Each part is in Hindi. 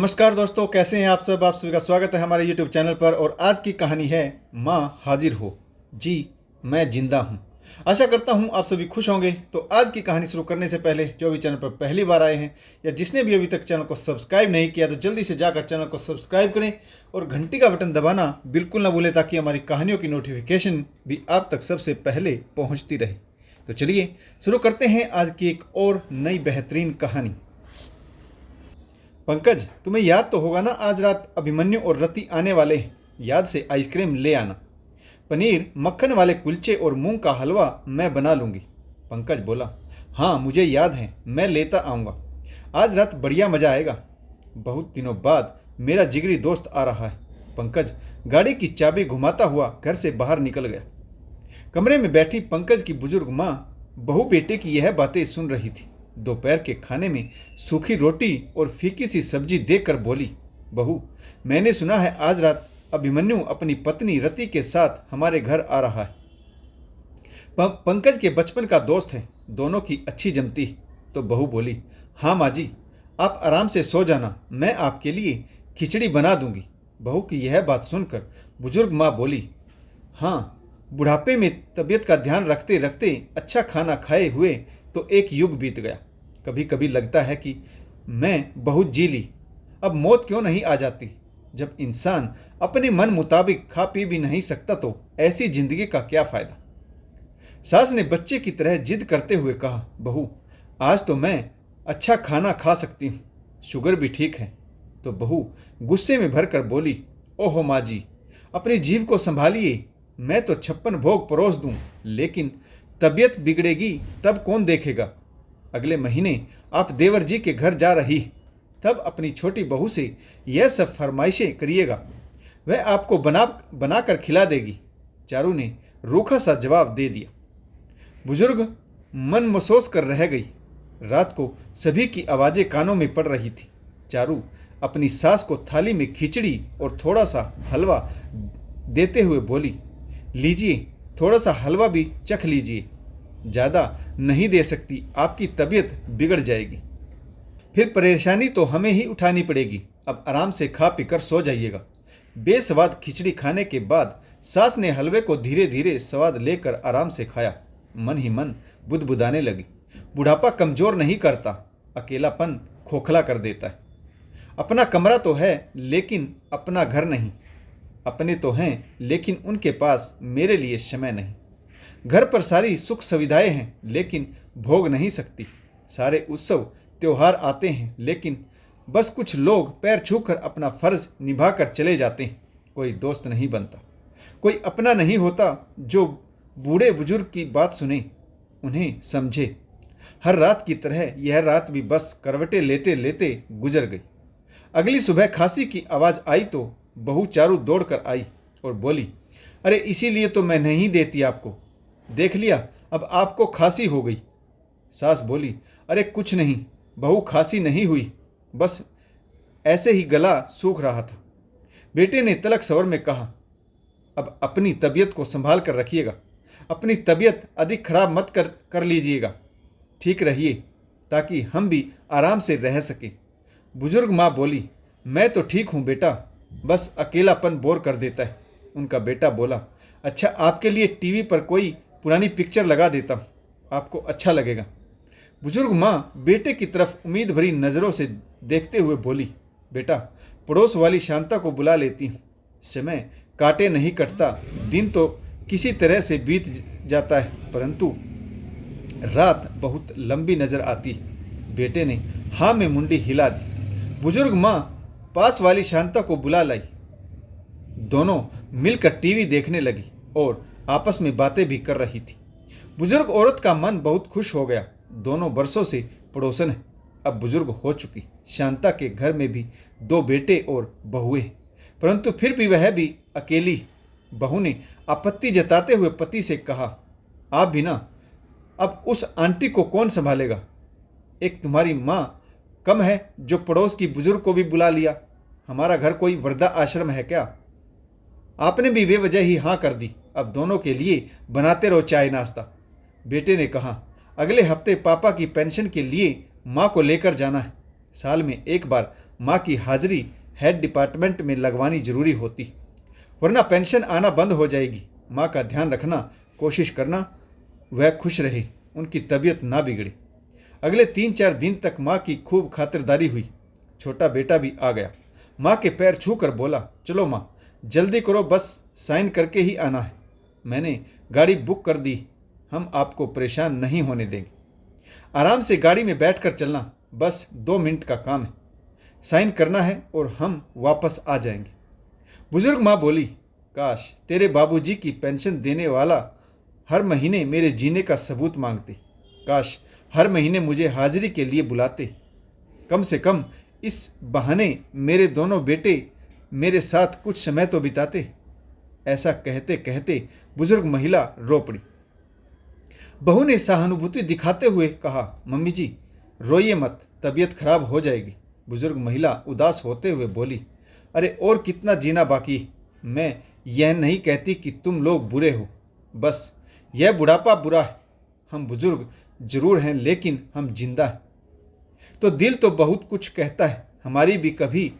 नमस्कार दोस्तों, कैसे हैं आप सब। आप सभी का स्वागत है हमारे YouTube चैनल पर। और आज की कहानी है माँ हाजिर हो। जी, मैं जिंदा हूँ। आशा करता हूँ आप सभी खुश होंगे। तो आज की कहानी शुरू करने से पहले जो भी चैनल पर पहली बार आए हैं या जिसने भी अभी तक चैनल को सब्सक्राइब नहीं किया तो जल्दी से जाकर चैनल को सब्सक्राइब करें और घंटी का बटन दबाना बिल्कुल ना भूलें ताकि हमारी कहानियों की नोटिफिकेशन भी आप तक सबसे पहले पहुँचती रहे। तो चलिए शुरू करते हैं आज की एक और नई बेहतरीन कहानी। पंकज, तुम्हें याद तो होगा ना, आज रात अभिमन्यु और रति आने वाले हैं। याद से आइसक्रीम ले आना। पनीर मक्खन वाले कुलचे और मूंग का हलवा मैं बना लूँगी। पंकज बोला, हाँ मुझे याद है, मैं लेता आऊँगा। आज रात बढ़िया मज़ा आएगा। बहुत दिनों बाद मेरा जिगरी दोस्त आ रहा है। पंकज गाड़ी की चाबी घुमाता हुआ घर से बाहर निकल गया। कमरे में बैठी पंकज की बुजुर्ग माँ बहू बेटे की यह बातें सुन रही थी। दोपहर के खाने में सूखी रोटी और फीकी सी सब्जी देखकर बोली, बहू, मैंने सुना है आज रात अभिमन्यु अपनी पत्नी रति के साथ हमारे घर आ रहा है। पंकज के बचपन का दोस्त है, दोनों की अच्छी जमती है। तो बहू बोली, हाँ माँ जी, आप आराम से सो जाना, मैं आपके लिए खिचड़ी बना दूंगी। बहू की यह बात सुनकर बुजुर्ग माँ बोली, हाँ, बुढ़ापे में तबीयत का ध्यान रखते रखते अच्छा खाना खाए हुए तो एक युग बीत गया। कभी कभी लगता है कि मैं बहुत जी ली, अब मौत क्यों नहीं आ जाती। जब इंसान अपने मन मुताबिक खा पी भी नहीं सकता तो ऐसी जिंदगी का क्या फ़ायदा। सास ने बच्चे की तरह जिद करते हुए कहा, बहू, आज तो मैं अच्छा खाना खा सकती हूँ, शुगर भी ठीक है। तो बहू गुस्से में भरकर बोली, ओहो माँ जी, अपनी जीभ को संभालिए, मैं तो 56 भोग परोस दूँ, लेकिन तबीयत बिगड़ेगी तब कौन देखेगा। अगले महीने आप देवर जी के घर जा रही, तब अपनी छोटी बहू से यह सब फरमाइशें करिएगा, वह आपको बना कर खिला देगी। चारू ने रूखा सा जवाब दे दिया। बुजुर्ग मन महसूस कर रह गई। रात को सभी की आवाज़ें कानों में पड़ रही थी। चारू अपनी सास को थाली में खिचड़ी और थोड़ा सा हलवा देते हुए बोली, लीजिए, थोड़ा सा हलवा भी चख लीजिए, ज़्यादा नहीं दे सकती, आपकी तबीयत बिगड़ जाएगी, फिर परेशानी तो हमें ही उठानी पड़ेगी। अब आराम से खा पीकर सो जाइएगा। बेस्वाद खिचड़ी खाने के बाद सास ने हलवे को धीरे धीरे स्वाद लेकर आराम से खाया। मन ही मन बुदबुदाने लगी। बुढ़ापा कमज़ोर नहीं करता, अकेलापन खोखला कर देता है। अपना कमरा तो है लेकिन अपना घर नहीं, अपने तो हैं लेकिन उनके पास मेरे लिए समय नहीं। घर पर सारी सुख सुविधाएं हैं लेकिन भोग नहीं सकती। सारे उत्सव त्योहार आते हैं लेकिन बस कुछ लोग पैर छूकर अपना फर्ज निभाकर चले जाते हैं। कोई दोस्त नहीं बनता, कोई अपना नहीं होता जो बूढ़े बुजुर्ग की बात सुने, उन्हें समझे। हर रात की तरह यह रात भी बस करवटे लेते लेते गुजर गई। अगली सुबह खांसी की आवाज़ आई तो बहू चारू दौड़कर आई और बोली, अरे इसीलिए तो मैं नहीं देती आपको, देख लिया, अब आपको खांसी हो गई। सास बोली, अरे कुछ नहीं बहू, खांसी नहीं हुई, बस ऐसे ही गला सूख रहा था। बेटे ने तलक स्वर में कहा, अब अपनी तबीयत को संभाल कर रखिएगा, अपनी तबीयत अधिक खराब मत कर लीजिएगा, ठीक रहिए ताकि हम भी आराम से रह सकें। बुजुर्ग माँ बोली, मैं तो ठीक हूँ बेटा, बस अकेलापन बोर कर देता है। उनका बेटा बोला, अच्छा आपके लिए टीवी पर कोई पुरानी पिक्चर लगा देता हूँ, आपको अच्छा लगेगा। बुजुर्ग माँ बेटे की तरफ उम्मीद भरी नज़रों से देखते हुए बोली, बेटा पड़ोस वाली शांता को बुला लेती हूँ, समय काटे नहीं कटता, दिन तो किसी तरह से बीत जाता है परंतु रात बहुत लंबी नज़र आती। बेटे ने हाँ में मुंडी हिला दी। बुजुर्ग माँ पास वाली शांता को बुला लाई। दोनों मिलकर टीवी देखने लगी और आपस में बातें भी कर रही थी। बुजुर्ग औरत का मन बहुत खुश हो गया। दोनों बरसों से पड़ोसन है, अब बुजुर्ग हो चुकी। शांता के घर में भी 2 बेटे और बहुएं हैं, परंतु फिर भी वह भी अकेली। बहू ने आपत्ति जताते हुए पति से कहा, आप भी ना, अब उस आंटी को कौन संभालेगा। एक तुम्हारी माँ कम है जो पड़ोस की बुजुर्ग को भी बुला लिया। हमारा घर कोई वृद्धा आश्रम है क्या। आपने भी बेवजह ही हाँ कर दी, अब दोनों के लिए बनाते रहो चाय नाश्ता। बेटे ने कहा, अगले हफ्ते पापा की पेंशन के लिए माँ को लेकर जाना है। साल में एक बार माँ की हाजिरी हेड डिपार्टमेंट में लगवानी जरूरी होती, वरना पेंशन आना बंद हो जाएगी। माँ का ध्यान रखना, कोशिश करना वह खुश रहे, उनकी तबीयत ना बिगड़े। अगले 3-4 दिन तक माँ की खूब खातिरदारी हुई। छोटा बेटा भी आ गया, माँ के पैर छू कर बोला, चलो माँ जल्दी करो, बस साइन करके ही आना है। मैंने गाड़ी बुक कर दी, हम आपको परेशान नहीं होने देंगे। आराम से गाड़ी में बैठकर चलना, बस 2 मिनट का काम है, साइन करना है और हम वापस आ जाएंगे। बुजुर्ग माँ बोली, काश तेरे बाबूजी की पेंशन देने वाला हर महीने मेरे जीने का सबूत मांगते, काश हर महीने मुझे हाजिरी के लिए बुलाते, कम से कम इस बहाने मेरे दोनों बेटे मेरे साथ कुछ समय तो बिताते। ऐसा कहते कहते बुजुर्ग महिला रो पड़ी। बहू ने सहानुभूति दिखाते हुए कहा, मम्मी जी रोइए मत, तबीयत खराब हो जाएगी। बुजुर्ग महिला उदास होते हुए बोली, अरे और कितना जीना बाकी, मैं यह नहीं कहती कि तुम लोग बुरे हो, बस यह बुढ़ापा बुरा है। हम बुजुर्ग जरूर हैं लेकिन हम जिंदा हैं। तो दिल तो बहुत कुछ कहता है, हमारी भी कभी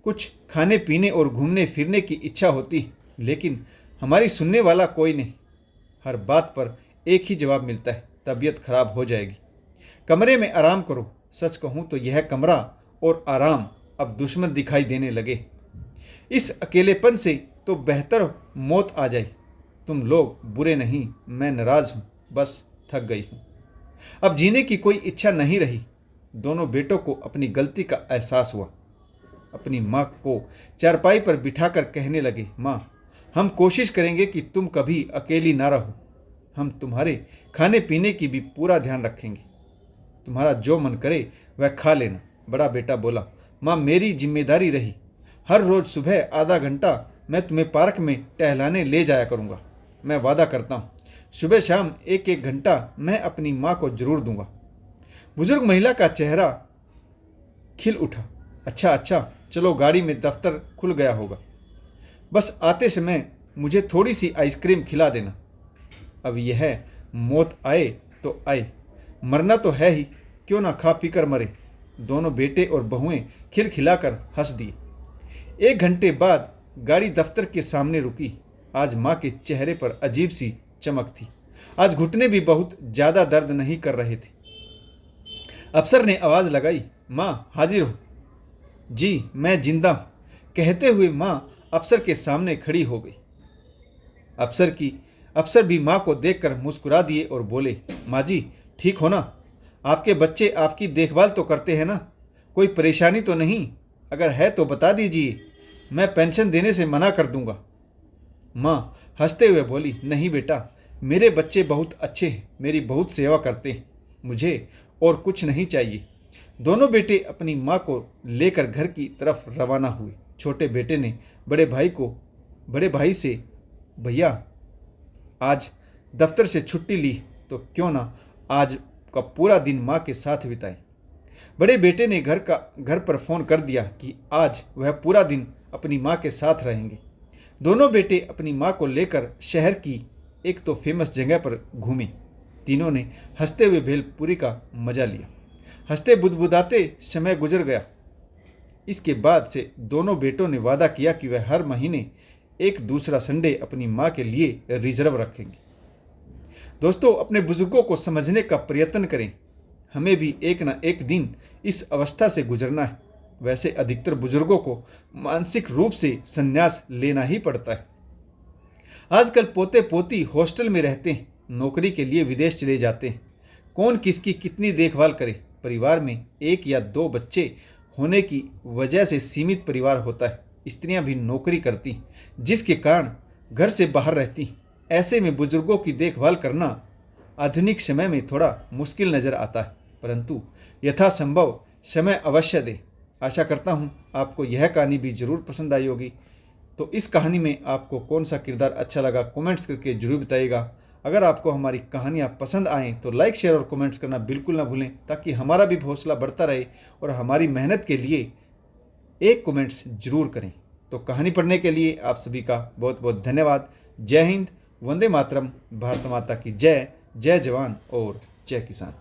कुछ खाने पीने और घूमने फिरने की इच्छा होती, लेकिन हमारी सुनने वाला कोई नहीं। हर बात पर एक ही जवाब मिलता है, तबीयत खराब हो जाएगी, कमरे में आराम करो। सच कहूँ तो यह कमरा और आराम अब दुश्मन दिखाई देने लगे। इस अकेलेपन से तो बेहतर मौत आ जाए। तुम लोग बुरे नहीं, मैं नाराज हूँ, बस थक गई हूँ, अब जीने की कोई इच्छा नहीं रही। दोनों बेटों को अपनी गलती का एहसास हुआ। अपनी माँ को चारपाई पर बिठाकर कहने लगे, माँ हम कोशिश करेंगे कि तुम कभी अकेली ना रहो, हम तुम्हारे खाने पीने की भी पूरा ध्यान रखेंगे, तुम्हारा जो मन करे वह खा लेना। बड़ा बेटा बोला, माँ मेरी जिम्मेदारी रही, हर रोज सुबह आधा घंटा मैं तुम्हें पार्क में टहलाने ले जाया करूँगा, मैं वादा करता हूँ सुबह शाम 1-1 घंटा मैं अपनी माँ को जरूर दूंगा। बुजुर्ग महिला का चेहरा खिल उठा, अच्छा अच्छा चलो, गाड़ी में दफ्तर खुल गया होगा, बस आते समय मुझे थोड़ी सी आइसक्रीम खिला देना। अब यह मौत आए तो आए, मरना तो है ही, क्यों ना खा पी कर मरे। दोनों बेटे और बहुएं खिलखिलाकर हंस दिए। 1 घंटे बाद गाड़ी दफ्तर के सामने रुकी। आज माँ के चेहरे पर अजीब सी चमक थी, आज घुटने भी बहुत ज्यादा दर्द नहीं कर रहे थे। अफसर ने आवाज लगाई, माँ हाजिर हो। जी मैं जिंदा हूँ, कहते हुए माँ अफसर के सामने खड़ी हो गई। अफसर भी माँ को देखकर मुस्कुरा दिए और बोले, माँ जी ठीक हो ना, आपके बच्चे आपकी देखभाल तो करते हैं ना, कोई परेशानी तो नहीं, अगर है तो बता दीजिए, मैं पेंशन देने से मना कर दूंगा। माँ हंसते हुए बोली, नहीं बेटा, मेरे बच्चे बहुत अच्छे हैं, मेरी बहुत सेवा करते हैं, मुझे और कुछ नहीं चाहिए। दोनों बेटे अपनी माँ को लेकर घर की तरफ रवाना हुए। छोटे बेटे ने बड़े भाई से, भैया आज दफ्तर से छुट्टी ली तो क्यों ना आज का पूरा दिन माँ के साथ बिताए। बड़े बेटे ने घर पर फोन कर दिया कि आज वह पूरा दिन अपनी माँ के साथ रहेंगे। दोनों बेटे अपनी माँ को लेकर शहर की एक तो फेमस जगह पर घूमे। तीनों ने हंसते हुए भेलपुरी का मजा लिया। हंसते बुदबुदाते समय गुजर गया। इसके बाद से दोनों बेटों ने वादा किया कि वह हर महीने एक दूसरा संडे अपनी माँ के लिए रिजर्व रखेंगे। दोस्तों, अपने बुजुर्गों को समझने का प्रयत्न करें, हमें भी एक न एक दिन इस अवस्था से गुजरना है। वैसे अधिकतर बुजुर्गों को मानसिक रूप से संन्यास लेना ही पड़ता है। आजकल पोते पोती हॉस्टल में रहते हैं, नौकरी के लिए विदेश चले जाते हैं, कौन किसकी कितनी देखभाल करे। परिवार में 1 या 2 बच्चे होने की वजह से सीमित परिवार होता है। स्त्रियां भी नौकरी करती, जिसके कारण घर से बाहर रहती। ऐसे में बुजुर्गों की देखभाल करना आधुनिक समय में थोड़ा मुश्किल नज़र आता है, परंतु यथासंभव समय अवश्य दें। आशा करता हूँ आपको यह कहानी भी ज़रूर पसंद आई होगी। तो इस कहानी में आपको कौन सा किरदार अच्छा लगा कमेंट्स करके जरूर बताइएगा। अगर आपको हमारी कहानियाँ पसंद आएँ तो लाइक शेयर और कमेंट्स करना बिल्कुल ना भूलें, ताकि हमारा भी हौसला बढ़ता रहे और हमारी मेहनत के लिए एक कमेंट्स जरूर करें। तो कहानी पढ़ने के लिए आप सभी का बहुत बहुत धन्यवाद। जय हिंद, वंदे मातरम, भारत माता की जय। जय जवान और जय किसान।